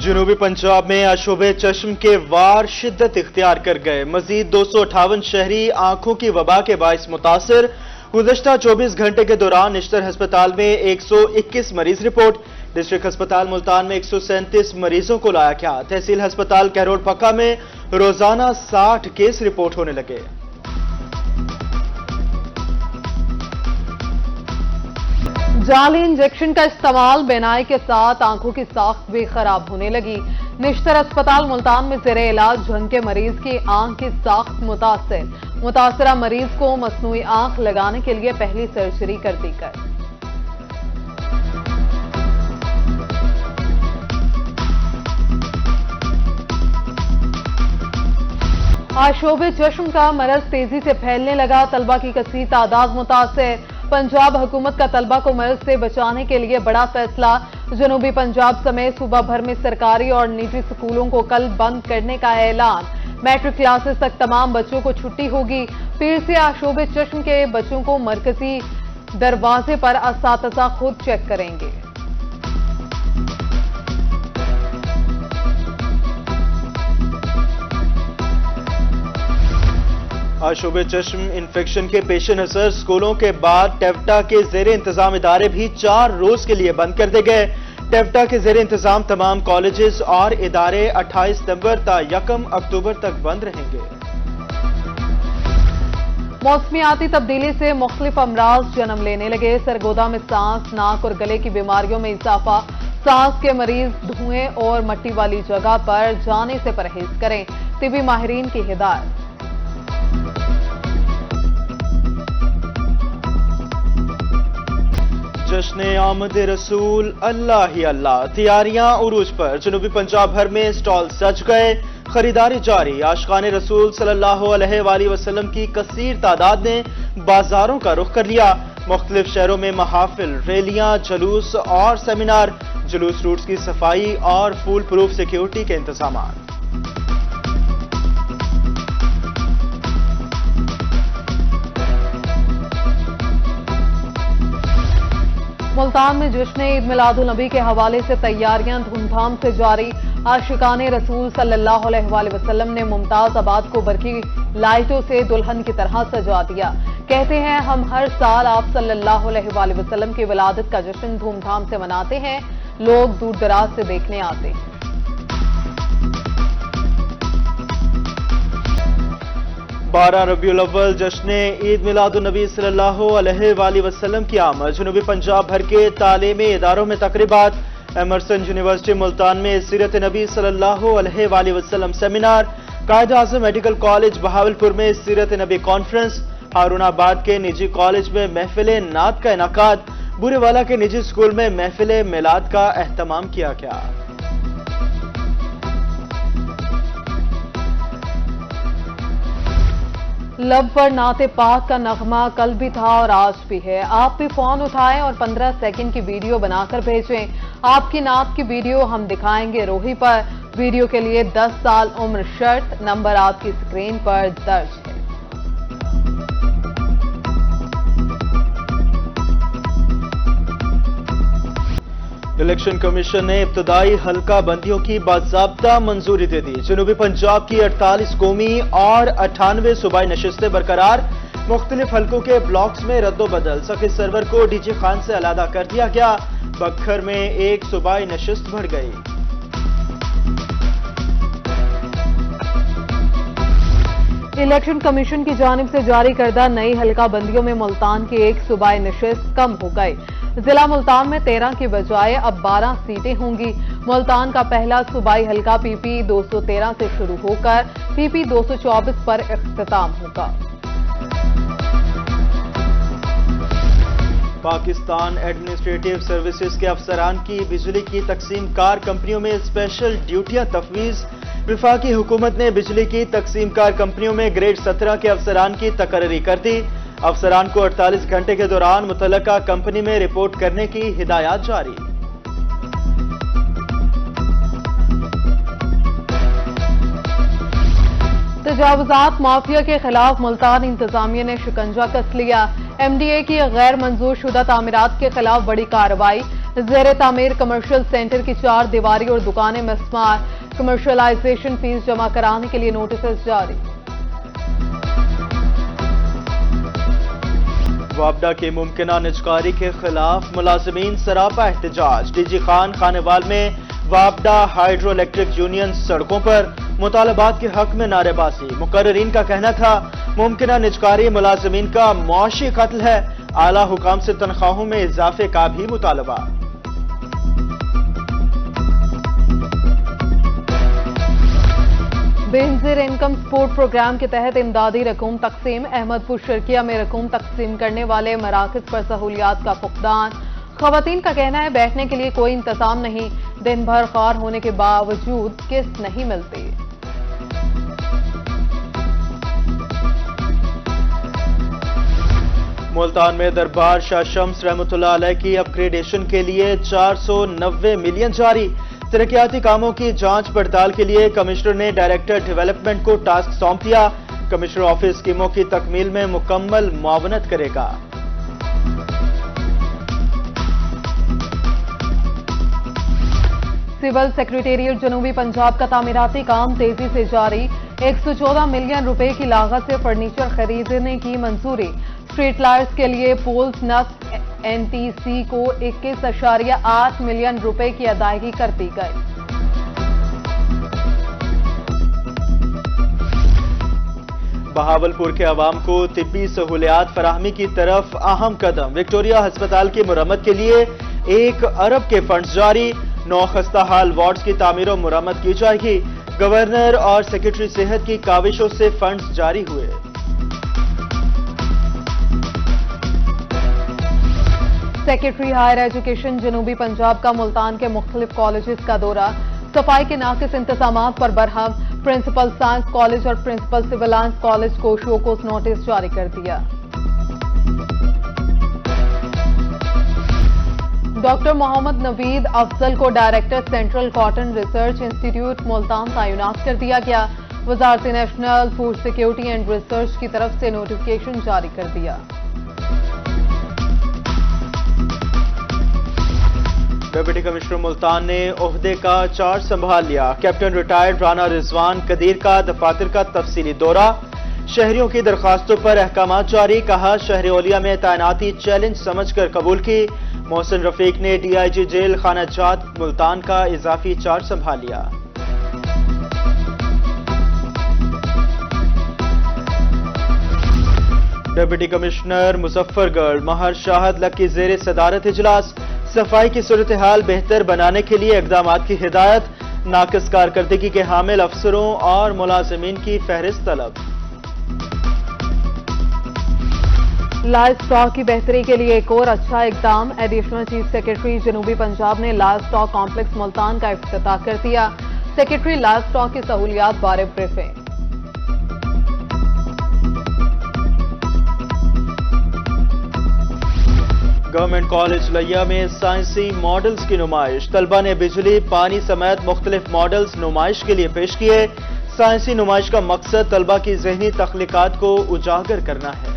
जनूबी पंजाब में आशोबे चश्म के वार शिद्दत इख्तियार कर गए। मजीद 258 शहरी आंखों की वबा के बाइस मुतासर। गुज़श्ता 24 घंटे के दौरान निश्तर हस्पताल में 121 मरीज रिपोर्ट। डिस्ट्रिक्ट अस्पताल मुल्तान में 137 मरीजों को लाया गया। तहसील हस्पताल कैरोड पक्का में रोजाना 60 केस रिपोर्ट होने लगे। जाली इंजेक्शन का इस्तेमाल बेनाई के साथ आंखों की साख्त भी खराब होने लगी। निश्तर अस्पताल मुल्तान में ज़ेरे इलाज झंग के मरीज की आंख की साख्त मुतासरा मरीज को मसनूई आंख लगाने के लिए पहली सर्जरी कर दी गई। आशोबे चश्म का मरज तेजी से फैलने लगा। तलबा की कसीर तादाद मुतासिर। पंजाब हुकूमत का तलबा को मर्ज से बचाने के लिए बड़ा फैसला। जनूबी पंजाब समेत सूबा भर में सरकारी और निजी स्कूलों को कल बंद करने का ऐलान। मैट्रिक क्लासेस तक तमाम बच्चों को छुट्टी होगी। पीर से आशोबे चश्म के बच्चों को मरकजी दरवाजे पर असातिज़ा खुद चेक करेंगे। आशोबे चश्म इन्फेक्शन के पेश नजर स्कूलों के बाद टेवटा के जेर इंतजाम इदारे भी 4 रोज के लिए बंद कर दिए गए। टेवटा के जेर इंतजाम तमाम कॉलेजेस और इदारे 28 नवंबर ता 1 अक्टूबर तक बंद रहेंगे। मौसमियाती तब्दीली से मुख्तलिफ अमराज जन्म लेने लगे। सरगोदा में सांस, नाक और गले की बीमारियों में इजाफा। सांस के मरीज धुएं और मट्टी वाली जगह पर जाने से परहेज करें। तिबी माहिरीन की हिदायत। जश्न आमद रसूल अल्लाह ही अल्लाह। तैयारियां उरूज पर। जनूबी पंजाब भर में स्टॉल सज गए। खरीदारी जारी। आशिकान रसूल सल्लल्लाहु अलैहि वसल्लम की कसीर तादाद ने बाजारों का रुख कर लिया। मुख्तलिफ शहरों में महाफिल, रैलियां, जुलूस और सेमिनार। जुलूस रूट्स की सफाई और फूल प्रूफ सिक्योरिटी के इंतजाम। मुल्तान में जश्न ईद मिलादुल नबी के हवाले से तैयारियां धूमधाम से जारी। आशिकान रसूल सल्लल्लाहु अलैहि वसल्लम ने मुमताज आबाद को बरकी लाइटों से दुल्हन की तरह सजा दिया। कहते हैं हम हर साल आप सल्लल्लाहु अलैहि वसल्लम की विलादत का जश्न धूमधाम से मनाते हैं। लोग दूर दराज से देखने आते हैं। 12 रबीउल अव्वल जश्न ईद मिलादुन नबी सल्लल्लाहु अलैहि वसल्लम की आमद। जनूबी पंजाब भर के तालीमी इदारों में तकरीबात। एमरसन यूनिवर्सिटी मुल्तान में सीरत नबी सल्लल्लाहु अलैहि वसल्लम सेमिनार। कायद आज़म मेडिकल कॉलेज बहावलपुर में सीरत नबी कॉन्फ्रेंस। हारूनाबाद के निजी कॉलेज में महफिल नात का इनाकाद। बुरेवाला के निजी स्कूल में महफिल मिलाद का एहतमाम किया गया। लब पर नाते पाक का नगमा कल भी था और आज भी है। आप भी फोन उठाएं और 15 सेकंड की वीडियो बनाकर भेजें। आपकी नात की वीडियो हम दिखाएंगे रोही पर। वीडियो के लिए 10 साल उम्र शर्त। नंबर आपकी स्क्रीन पर दर्ज है। इलेक्शन कमीशन ने इब्तदाई हल्का बंदियों की बाज़ाब्ता मंजूरी दे दी। जनूबी पंजाब की 48 कौमी और 98 सूबाई नशिस्तें बरकरार। मुख्तलिफ हल्कों के ब्लॉक्स में रद्दोबदल। सखी सरवर को डीजी खान से अलहदा कर दिया गया। बखर में एक सूबाई नशिस्त बढ़ गई। इलेक्शन कमीशन की जानिब से जारी करदा नई हल्का बंदियों में मुल्तान की एक सूबाई नशिस्त कम हो गई। जिला मुल्तान में 13 की बजाय अब 12 सीटें होंगी। मुल्तान का पहला सूबाई हल्का पीपी 213 से शुरू होकर पीपी 224 पर इख्तिताम होगा। पाकिस्तान एडमिनिस्ट्रेटिव सर्विसेज के अफसरान की बिजली की तकसीम कार कंपनियों में स्पेशल ड्यूटियां तफवीज। वफाकी हुकूमत ने बिजली की तकसीम कार कंपनियों में ग्रेड 17 के अफसरान की तकर्री कर दी। अफसरान को 48 घंटे के दौरान मुतल्लका कंपनी में रिपोर्ट करने की हिदायत जारी। तजावुजात माफिया के खिलाफ मुल्तान इंतजामिया ने शिकंजा कस लिया। MDA की गैर मंजूर शुदा तामीरात के खिलाफ बड़ी कार्रवाई। ज़ेरे तामीर कमर्शियल सेंटर की 4 दीवारी और दुकानें मस्मार, कमर्शियलाइजेशन फीस जमा कराने के लिए नोटिस जारी। वापडा की मुमकिना निजकारी के खिलाफ मुलाजिमीन सरापा एहतजाज। डीजी खान खानेवाल में वापडा हाइड्रो इलेक्ट्रिक यूनियन सड़कों पर मुतालबात के हक में नारेबाजी। मुकर्रिरीन का कहना था मुमकिना निजकारी मुलाजिमीन का मुआशी कत्ल है। आला हुकाम से तनख्वाहों में इजाफे का भी मुतालबा। बेनजीर इनकम सपोर्ट प्रोग्राम के तहत इमदादी रकूम तकसीम। अहमदपुर शर्किया में रकूम तकसीम करने वाले मराकज पर सहूलियात का फुकदान। खवातीन का कहना है बैठने के लिए कोई इंतजाम नहीं, दिन भर ख्वार होने के बावजूद किस्त नहीं मिलती। मुल्तान में दरबार शाह शम्स रहमतुल्लाह अलैह की अपग्रेडेशन के लिए 490 मिलियन जारी। तरक्याती कामों की जांच पड़ताल के लिए कमिश्नर ने डायरेक्टर डेवलपमेंट को टास्क सौंप दिया। कमिश्नर ऑफिस स्कीमों की तकमील में मुकम्मल मुआवनत करेगा। सिविल सेक्रेटेरिएट जनूबी पंजाब का तामीराती काम तेजी से जारी। 114 मिलियन रुपए की लागत से फर्नीचर खरीदने की मंजूरी। स्ट्रीट लाइट्स के लिए पोल्स नक्स एनटीसी को 21.8 मिलियन रुपए की अदायगी कर दी गई। बहावलपुर के अवाम को तिब्बी सहूलियात फराहमी की तरफ अहम कदम। विक्टोरिया अस्पताल की मुरम्मत के लिए 1 अरब के फंड्स जारी। 9 खस्ता हाल वार्ड्स की तामीर और मुरम्मत की जाएगी। गवर्नर और सेक्रेटरी सेहत की काविशों से फंड्स जारी हुए। सेक्रेटरी हायर एजुकेशन जनूबी पंजाब का मुल्तान के मुख्तलिफ कॉलेजेस का दौरा। सफाई के नाकिस इंतजामात पर बरहम। प्रिंसिपल साइंस कॉलेज और प्रिंसिपल सिविल लाइंस कॉलेज को शोकोस नोटिस जारी कर दिया। डॉक्टर मोहम्मद नवीद अफजल को director central cotton research institute Multan तैनात कर दिया गया। वजारत national food security and research की तरफ से नोटिफिकेशन जारी कर दिया। डिप्टी कमिश्नर मुल्तान ने ओहदे का चार्ज संभाल लिया। कैप्टन रिटायर्ड राना रिजवान कदीर का दफातर का तफसीली दौरा। शहरियों की दरखास्तों पर अहकाम जारी। कहा शहर ओलिया में तैनाती चैलेंज समझकर कबूल की। मोहसिन रफीक ने डीआईजी जेल खाना जात मुल्तान का इजाफी चार्ज संभाल लिया। डिप्टी कमिश्नर मुजफ्फरगढ़ महर शाहद लक की जेर सदारत इजलास। सफाई की सूरत हाल बेहतर बनाने के लिए इकदाम की हिदायत। नाकिस कारकर्दगी के हामिल अफसरों और मुलाजिमीन की फहरिस्त तलब। लाइव स्टॉक की बेहतरी के लिए एक और अच्छा इकदाम। एडिशनल चीफ सेक्रेटरी जनूबी पंजाब ने लाइव स्टॉक कॉम्प्लेक्स मुल्तान का इफ्तिताह कर दिया। सेक्रेटरी लाइव स्टॉक की सहूलियात बारे ब्रीफिंग। गवर्नमेंट कॉलेज लिया में साइंसी मॉडल्स की नुमाइश। तलबा ने बिजली पानी समेत मुख्तलिफ मॉडल्स नुमाइश के लिए पेश किए। साइंसी नुमाइश का मकसद तलबा की ज़हनी तख्लीकात को उजागर करना है।